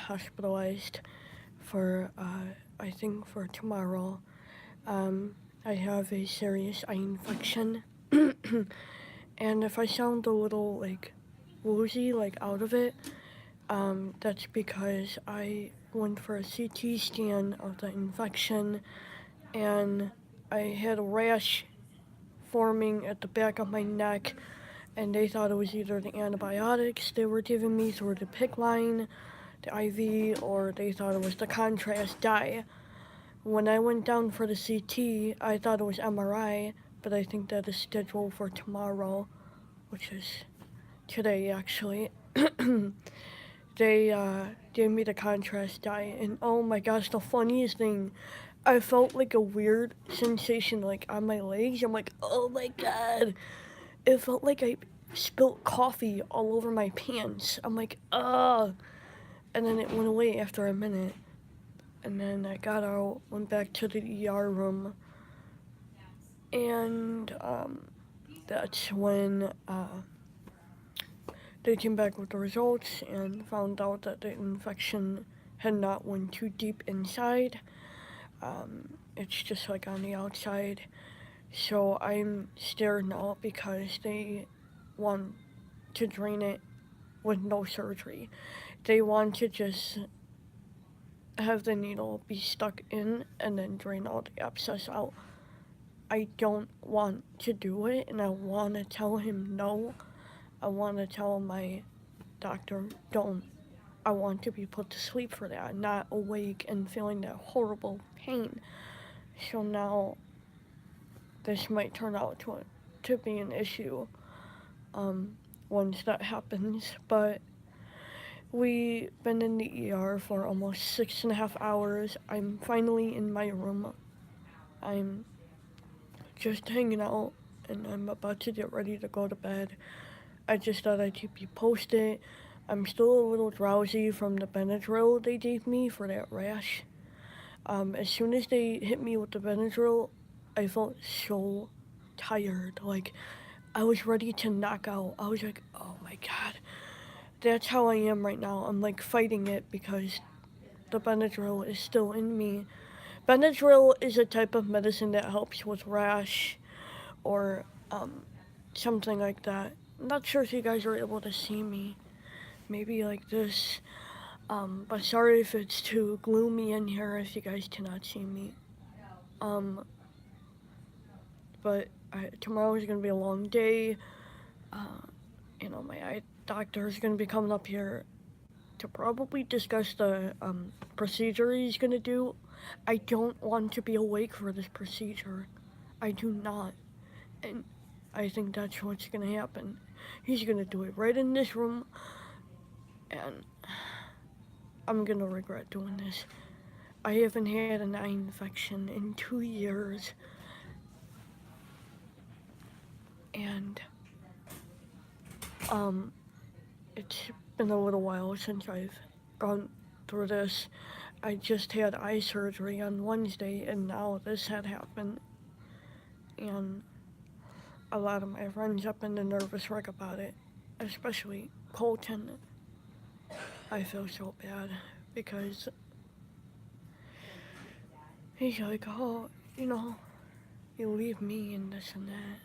hospitalized for, I think for tomorrow. I have a serious eye infection. And if I sound a little, like, woozy, like, out of it, that's because I went for a CT scan of the infection, and I had a rash forming at the back of my neck, and they thought it was either the antibiotics they were giving me through the PICC line, the IV, or they thought it was the contrast dye. When I went down for the CT, I thought it was MRI, but I think that is scheduled for tomorrow, which is today actually. They gave me the contrast dye, and oh my gosh, the funniest thing, I felt like a weird sensation like on my legs. I'm like, oh my god. It felt like I spilt coffee all over my pants. I'm like, ugh. And then it went away after a minute. And then I got out, went back to the ER room, and that's when they came back with the results and found out that the infection had not went too deep inside. It's just like on the outside. So I'm scared now because they want to drain it with no surgery. They want to just have the needle be stuck in and then drain all the abscess out. I don't want to do it, and I want to tell him no. I want to tell my doctor, don't. I want to be put to sleep for that, not awake and feeling that horrible pain. So now this might turn out to be an issue once that happens, but we've been in the ER for almost 6.5 hours. I'm finally in my room. I'm just hanging out, and I'm about to get ready to go to bed. I just thought I'd keep you posted. I'm still a little drowsy from the Benadryl they gave me for that rash. As soon as they hit me with the Benadryl, I felt so tired. Like, I was ready to knock out. I was like, oh my god. That's how I am right now. I'm like fighting it because the Benadryl is still in me. Benadryl is a type of medicine that helps with rash or something like that. I'm not sure if you guys are able to see me. Maybe like this. But sorry if it's too gloomy in here if you guys cannot see me. But tomorrow is going to be a long day. My eye doctor is going to be coming up here to probably discuss the procedure he's going to do. I don't want to be awake for this procedure. I do not. And I think that's what's going to happen. He's going to do it right in this room. And I'm going to regret doing this. I haven't had an eye infection in 2 years. And it's been a little while since I've gone through this. I just had eye surgery on Wednesday, and now this had happened. And a lot of my friends have been a nervous wreck about it, especially Colton. I feel so bad because he's like, oh, you leave me and this and that.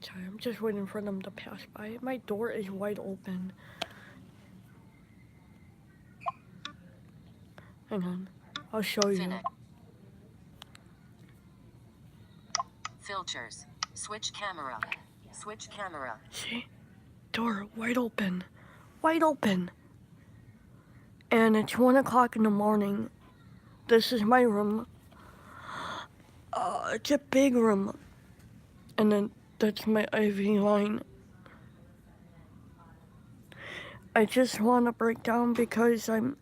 Sorry, I'm just waiting for them to pass by. My door is wide open. Hang on, I'll show you. Filters. Switch camera. Switch camera. See? Door wide open. Wide open. And it's 1 o'clock in the morning. This is my room. It's a big room. And then that's my IV line. I just want to break down because I'm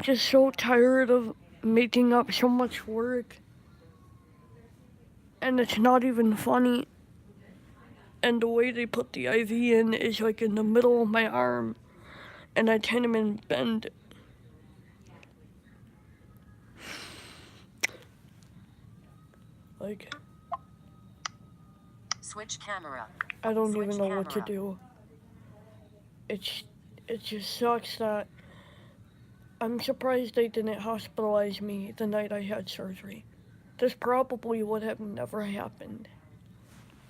just so tired of making up so much work. And it's not even funny. And the way they put the IV in is like in the middle of my arm. And I can't even bend. Like, Switch camera. I don't Switch even know what to camera. do. It just sucks that I'm surprised they didn't hospitalize me the night I had surgery. This probably would have never happened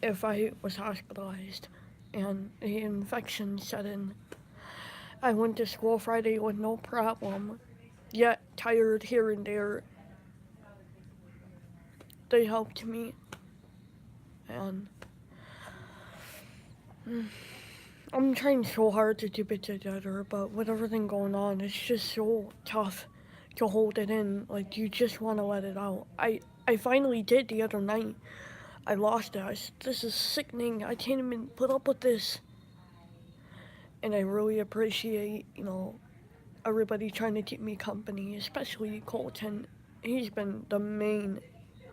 if I was hospitalized and the infection set in. I went to school Friday with no problem, yet tired here and there. They helped me, and I'm trying so hard to keep it together, but with everything going on, it's just so tough to hold it in. Like, you just want to let it out. I finally did the other night. I lost it. This is sickening. I can't even put up with this. And I really appreciate, everybody trying to keep me company, especially Colton. He's been the main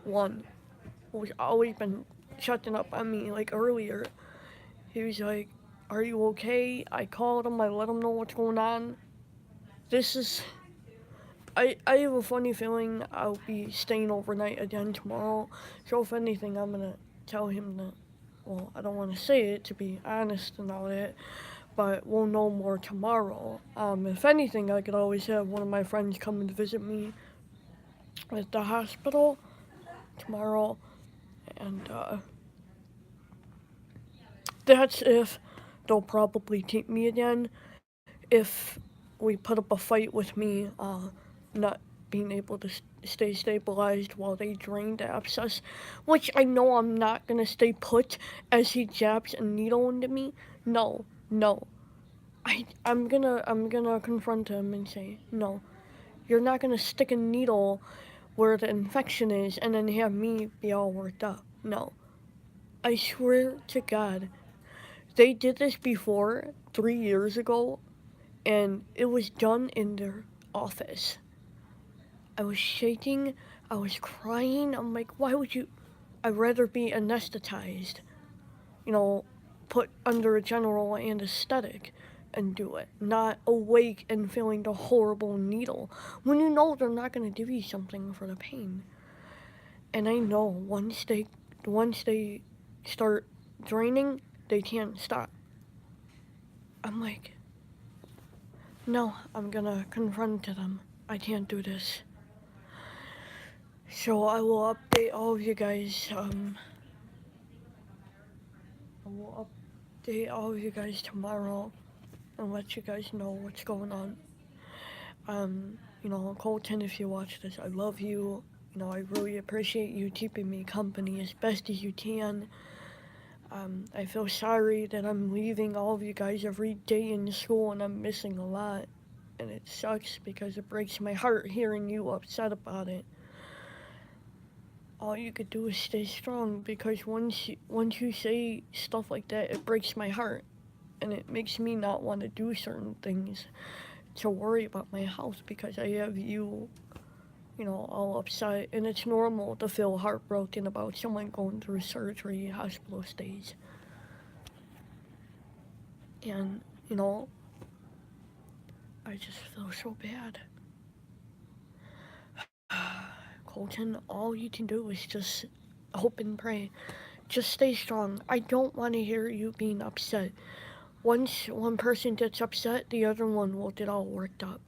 one who's always been shutting up on me. Like earlier, he was like, "Are you okay?" I called him, I let him know what's going on. This is. I have a funny feeling I'll be staying overnight again tomorrow. So if anything, I'm gonna tell him that. Well, I don't want to say it to be honest and all that, but we'll know more tomorrow. If anything, I could always have one of my friends come and visit me at the hospital tomorrow, and that's if they'll probably keep me again. If we put up a fight with me not being able to stay stabilized while they drain the abscess, which I know I'm not gonna stay put as he jabs a needle into me. No, no. I'm gonna confront him and say, no, you're not gonna stick a needle where the infection is and then have me be all worked up. No. I swear to God, they did this before 3 years ago, and it was done in their office. I was shaking, I was crying. I'm like, why would you? I'd rather be anesthetized, put under a general anesthetic and do it, not awake and feeling the horrible needle when you know they're not going to give you something for the pain. And I know once they start draining, they can't stop. I'm like, no, I'm gonna confront them. I can't do this. So I will update all of you guys. I will update all of you guys tomorrow and let you guys know what's going on. Colton, if you watch this, I love you. I really appreciate you keeping me company as best as you can. I feel sorry that I'm leaving all of you guys every day in school and I'm missing a lot. And it sucks because it breaks my heart hearing you upset about it. All you could do is stay strong, because once you say stuff like that, it breaks my heart. And it makes me not want to do certain things to worry about my health, because I have you, all upset. And it's normal to feel heartbroken about someone going through surgery, hospital stays. And, I just feel so bad. Colton, all you can do is just hope and pray. Just stay strong. I don't want to hear you being upset. Once one person gets upset, the other one will get all worked up.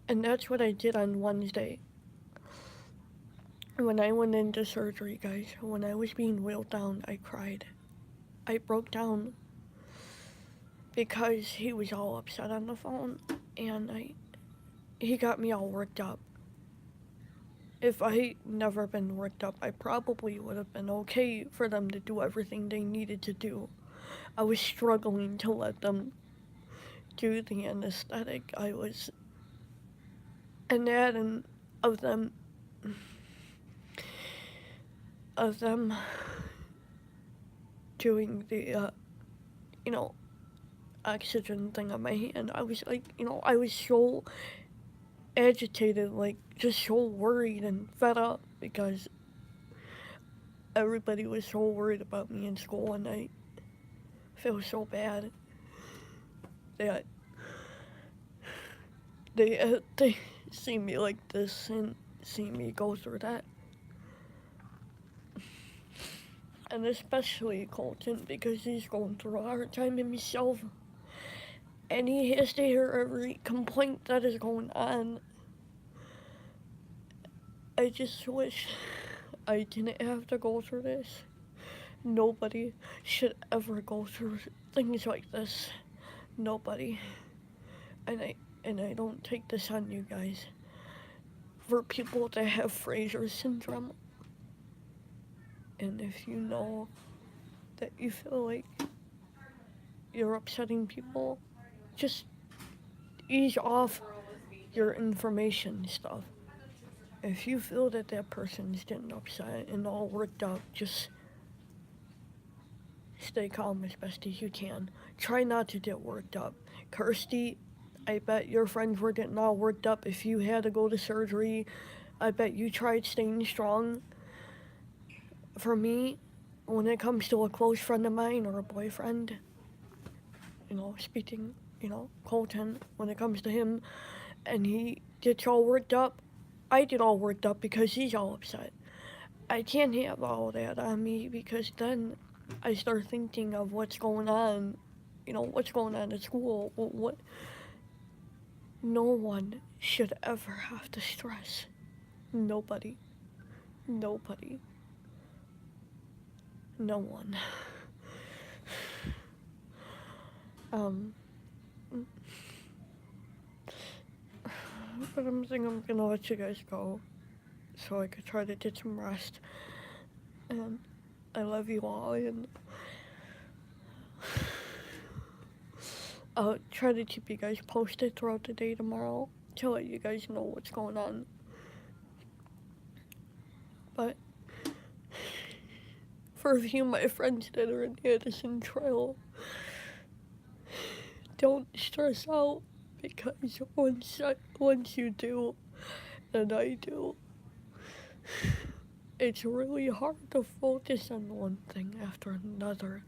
And that's what I did on Wednesday. When I went into surgery, guys, when I was being wheeled down, I cried. I broke down because he was all upset on the phone, and he got me all worked up. If I never been worked up, I probably would have been okay for them to do everything they needed to do. I was struggling to let them do the anesthetic. And that, and of them doing the oxygen thing on my hand. I was like, I was so agitated, like just so worried and fed up, because everybody was so worried about me in school, and I feel so bad that they see me like this and see me go through that. and especially Colton, because he's going through a hard time himself, and he has to hear every complaint that is going on. I just wish I didn't have to go through this. Nobody should ever go through things like this. Nobody. And I don't take this on you guys. For people that have Fraser syndrome, and if you know that you feel like you're upsetting people, just ease off your information stuff. If you feel that that person's getting upset and all worked up, just stay calm as best as you can. Try not to get worked up. Kirsty, I bet your friends were getting all worked up if you had to go to surgery. I bet you tried staying strong. For me, when it comes to a close friend of mine or a boyfriend, speaking, Colton, when it comes to him and he gets all worked up, I get all worked up because he's all upset. I can't have all that on me because then I start thinking of what's going on, what's going on at school. What? No one should ever have to stress. Nobody. Nobody. No one. But I'm thinking I'm gonna let you guys go so I could try to get some rest. And I love you all, and I'll try to keep you guys posted throughout the day tomorrow to let you guys know what's going on. But for a few of my friends that are in Addison Trail, don't stress out, because once you do, and I do, it's really hard to focus on one thing after another,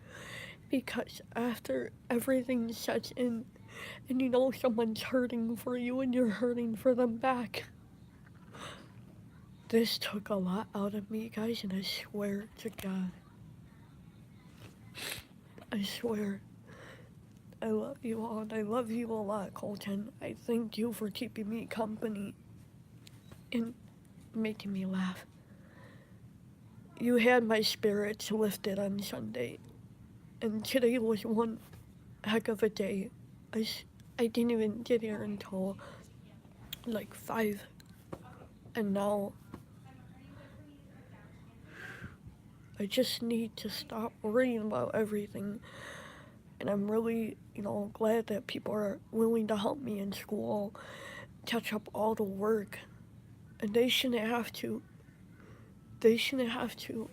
because after everything sets in and someone's hurting for you and you're hurting for them back, this took a lot out of me, guys, and I swear to God, I swear, I love you all, and I love you a lot, Colton. I thank you for keeping me company and making me laugh. You had my spirits lifted on Sunday, and today was one heck of a day. I didn't even get here until like 5, and now I just need to stop worrying about everything. And I'm really, glad that people are willing to help me in school, catch up all the work. And they shouldn't have to. They shouldn't have to.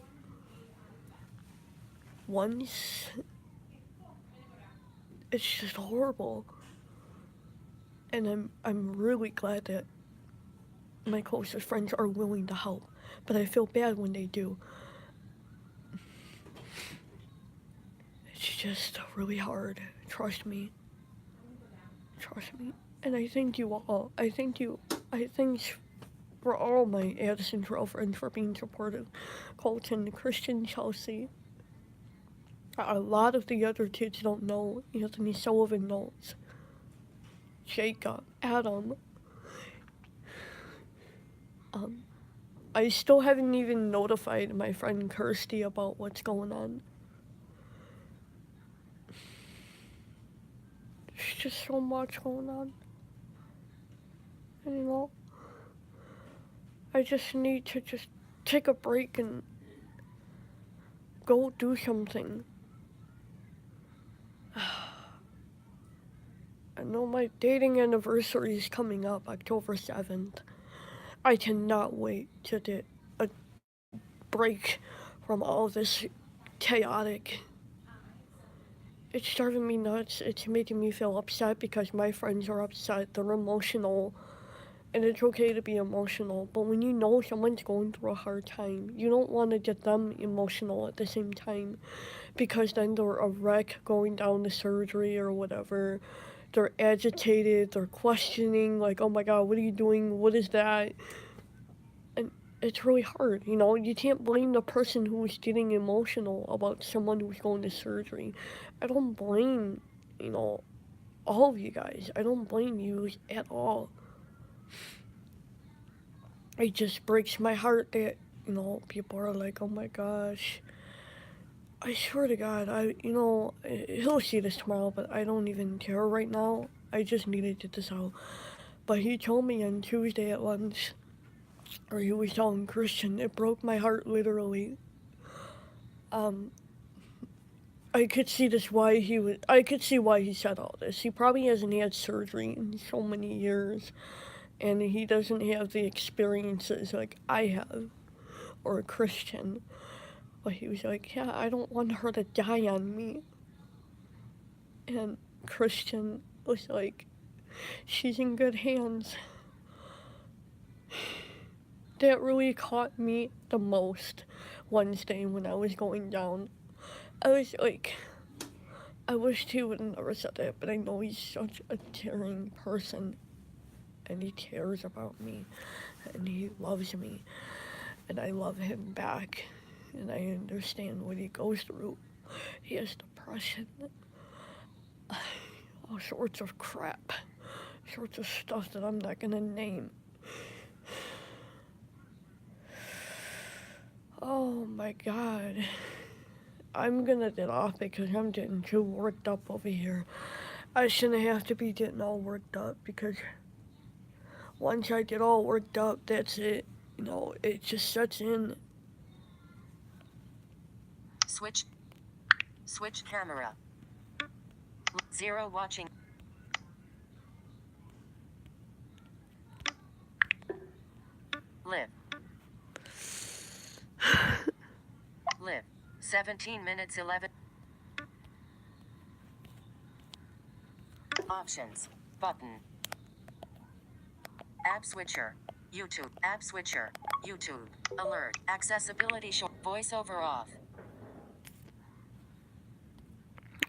Once, it's just horrible. And I'm really glad that my closest friends are willing to help. But I feel bad when they do. It's just really hard. Trust me. Trust me. And I thank you all. I thank for all my Addison Trail friends for being supportive. Colton, Christian, Chelsea. A lot of the other kids don't know. Anthony Sullivan knows. Jacob, Adam. I still haven't even notified my friend Kirsty about what's going on. There's just so much going on. And I just need to just take a break and go do something. I know my dating anniversary is coming up, October 7th. I cannot wait to get a break from all this chaotic. It's driving me nuts. It's making me feel upset because my friends are upset. They're emotional. And it's okay to be emotional. But when you know someone's going through a hard time, you don't want to get them emotional at the same time. Because then they're a wreck going down to surgery or whatever. They're agitated. They're questioning. Like, oh my God, what are you doing? What is that? And it's really hard, you know? You can't blame the person who's getting emotional about someone who's going to surgery. I don't blame, you know, all of you guys. I don't blame you at all. It just breaks my heart that, you know, people are like, oh my gosh. I swear to God, he'll see this tomorrow, but I don't even care right now. I just need to get this out. But he told me on Tuesday at lunch, or he was telling Christian, it broke my heart literally. I could see I could see why he said all this. He probably hasn't had surgery in so many years, and he doesn't have the experiences like I have, or a Christian. But he was like, yeah, I don't want her to die on me. And Christian was like, she's in good hands. That really caught me the most Wednesday when I was going down. I was like, I wish he would have never said that, but I know he's such a caring person, and he cares about me, and he loves me, and I love him back, and I understand what he goes through. He has depression, all sorts of crap, sorts of stuff that I'm not gonna name. Oh my God. I'm gonna get off because I'm getting too worked up over here. I shouldn't have to be getting all worked up because once I get all worked up, that's it. You know, it just sets in. Switch camera. 0 watching. Live. Live. 17 minutes 11. Options. Button. App switcher. YouTube. App switcher. YouTube. Alert. Accessibility show. Voiceover off.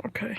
Okay.